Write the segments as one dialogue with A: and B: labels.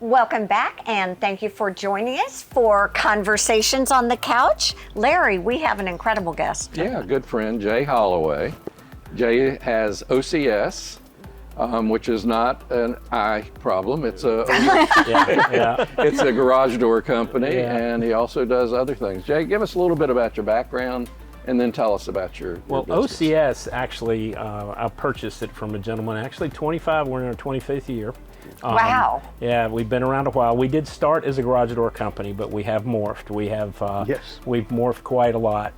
A: Welcome back, and thank you for joining us for Conversations on the Couch. Larry, we have an incredible guest.
B: Yeah, good friend, Jay Holloway. Jay has OCS, which is not an eye problem. It's a it's a garage door company, and he also does other things. Jay, give us a little bit about your background, and then tell us about your business.
C: OCS, actually, I purchased it from a gentleman, actually 25, we're in our 25th year.
A: Wow.
C: Yeah, we've been around a while. We did start as a garage door company, but we have morphed. We have, we've morphed quite a lot,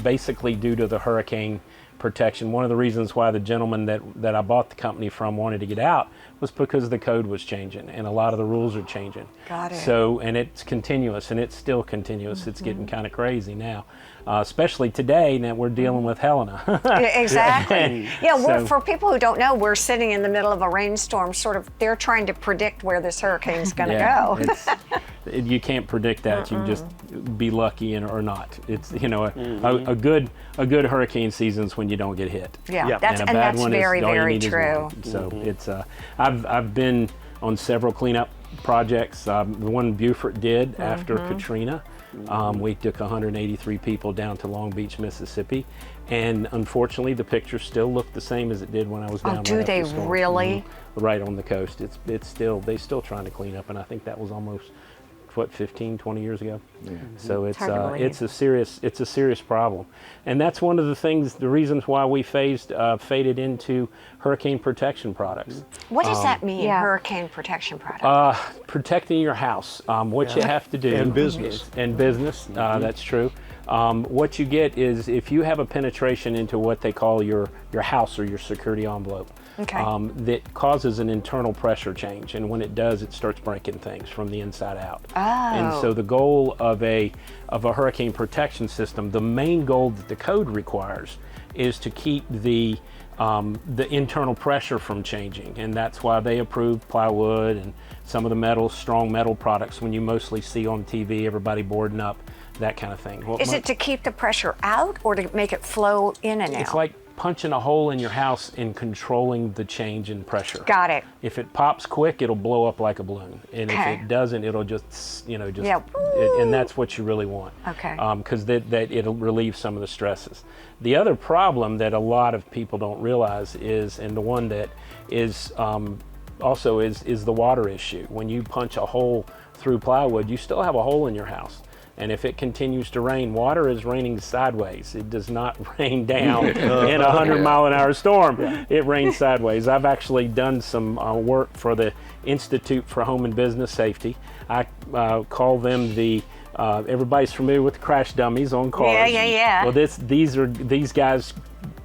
C: basically due to the hurricane protection. One of the reasons why the gentleman that I bought the company from wanted to get out was because the code was changing and a lot of the rules are changing.
A: Got it.
C: So, and it's continuous, and it's still continuous. It's getting kind of crazy now, especially today that we're dealing with Helena.
A: Exactly. Yeah, for people who don't know, we're sitting in the middle of a rainstorm, sort of, they're trying to predict where this hurricane's going to go.
C: You can't predict that. You just be lucky or not. It's, you know, a good hurricane season's when you don't get hit.
A: Yeah, and that's very, very true.
C: So it's I've been on several cleanup projects. The one Beaufort did after Katrina. We took 183 people down to Long Beach, Mississippi, and unfortunately the pictures still look the same as it did when I was down.
A: Oh, do they really?
C: Right on the coast. It's still still trying to clean up, and I think that was almost 15, 20 years ago. So it's a serious problem, and that's one of the reasons why we faded into hurricane protection products.
A: What does that mean, hurricane protection products?
C: Protecting your house. What you have to do.
D: And business.
C: That's true. What you get is if you have a penetration into what they call your house or your security envelope, that causes an internal pressure change, and when it does, it starts breaking things from the inside out. And so the goal of a hurricane protection system, the main goal that the code requires, is to keep the internal pressure from changing, and that's why they approved plywood and some of the strong metal products when you mostly see on TV, everybody boarding up, that kind of thing.
A: Is it to keep the pressure out or to make it flow in and out?
C: It's like punching a hole in your house and controlling the change in pressure.
A: Got it.
C: If it pops quick, it'll blow up like a balloon, and if it doesn't, it'll just, and that's what you really want.
A: Okay.
C: Because that it'll relieve some of the stresses. The other problem that a lot of people don't realize is, and the one that is also is the water issue. When you punch a hole through plywood, you still have a hole in your house. And if it continues to rain, water is raining sideways. It does not rain down in a 100-mile-an-hour storm. It rains sideways. I've actually done some work for the Institute for Home and Business Safety. I call them everybody's familiar with the crash dummies on cars.
A: Yeah.
C: Well, these guys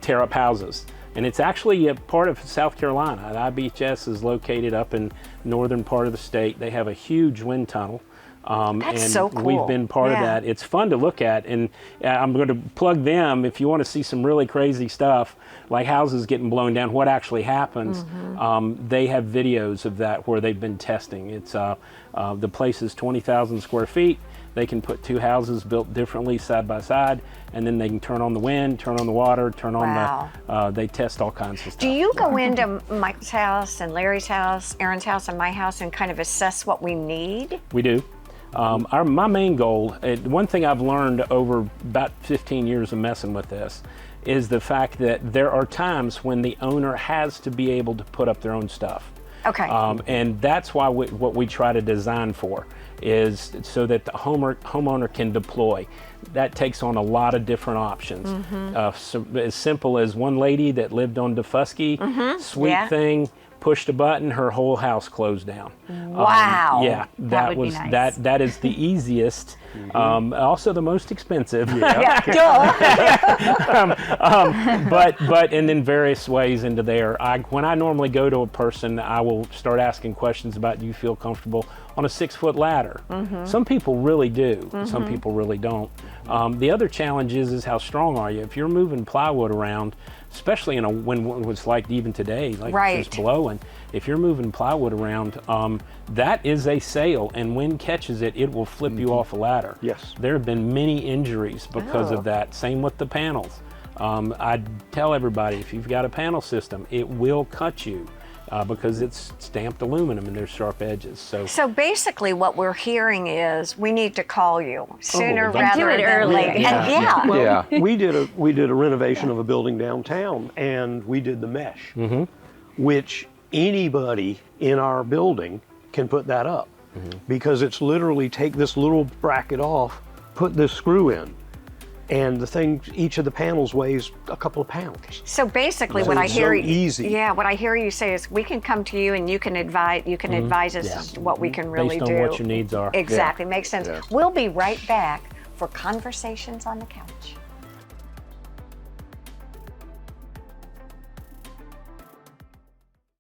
C: tear up houses. And it's actually a part of South Carolina. IBHS is located up in northern part of the state. They have a huge wind tunnel.
A: That's
C: and
A: so cool.
C: We've been part of that. It's fun to look at, and I'm going to plug them if you want to see some really crazy stuff, like houses getting blown down, what actually happens. They have videos of that where they've been testing. It's the place is 20,000 square feet. They can put two houses built differently side by side, and then they can turn on the wind, turn on the water, turn on they test all kinds of stuff.
A: Do you go into Mike's house and Larry's house, Erin's house and my house, and kind of assess what we need?
C: We do. My main goal, one thing I've learned over about 15 years of messing with this, is the fact that there are times when the owner has to be able to put up their own stuff.
A: Okay.
C: And that's why what we try to design for is so that the homeowner can deploy. That takes on a lot of different options. So as simple as one lady that lived on DeFusky, sweet thing, pushed a button, her whole house closed down.
A: Wow.
C: That
E: would
C: was
E: be nice.
C: that is the easiest, also the most expensive. But and in various ways into there. When I normally go to a person, I will start asking questions about, do you feel comfortable on a 6-foot ladder? Some people really do. Some people really don't. The other challenge is how strong are you? If you're moving plywood around, especially when it's like even today, like it's just blowing. If you're moving plywood around, that is a sail, and wind catches it, it will flip you off a ladder.
D: Yes.
C: There have been many injuries because of that. Same with the panels. I tell everybody, if you've got a panel system, it will cut you. because it's stamped aluminum and there's sharp edges.
A: So basically what we're hearing is we need to call you sooner rather
D: do it
A: than
D: early.
A: later.
C: Yeah.
B: Yeah.
E: We did a renovation of a building downtown, and we did the mesh, which anybody in our building can put that up, because it's literally take this little bracket off, put this screw in, and the thing, each of the panels weighs a couple of pounds.
A: So basically
E: So
A: what I
E: it's
A: hear
E: so easy.
A: Yeah, what I hear you say is we can come to you and you can advise us as to what we can really
C: Based
A: do.
C: on what your needs are.
A: Exactly, makes sense.
B: Yeah.
A: We'll be right back for Conversations on the Couch.